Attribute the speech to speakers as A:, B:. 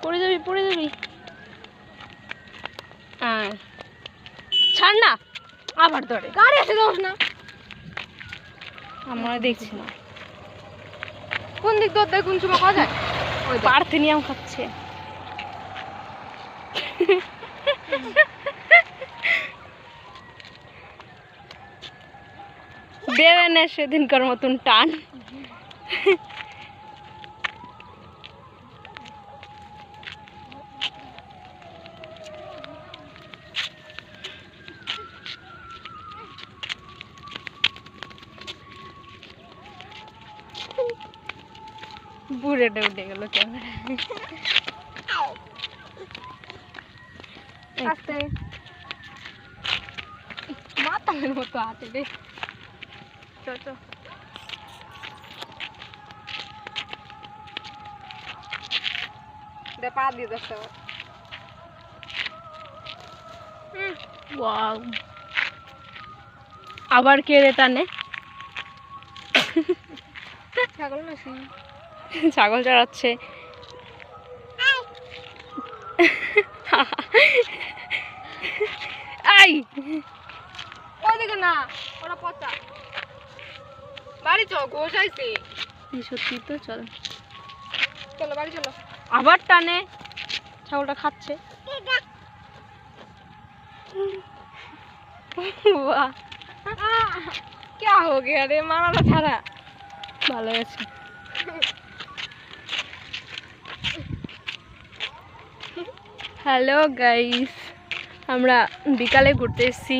A: পড়ে যাবি পড়ে যাবি। ছাড় না, আবার ধরে গাড়ি আছে যাস না। আমরা দেখছি না কোন দিক দর দেয় কোন সময় খাওয়া যায়। ওই পার্থেনিয়াম খাচ্ছে। দেবে না সেদিনকার মতন টান। বুড়েটা উঠে গেল ক্যামেরা। মাতালের মতো আছে রে। চল দে পা দিয়ে যাচ্ছে। আবার কে রে টানে? ছাগল নাকি? ছাগল চড়াচ্ছে। আই ওদিকে না, ওরা পচা। বাড়ি চল, গোশ আইছে। সত্যি তো, চল চলো বাড়ি চলো। আবার টানে, ছাগলটা খাচ্ছে। वाह क्या हो गया रे, मारा ছাড়া ভালো আছে। হ্যালো গাইস, আমরা বিকালে ঘুরতে এসেছি।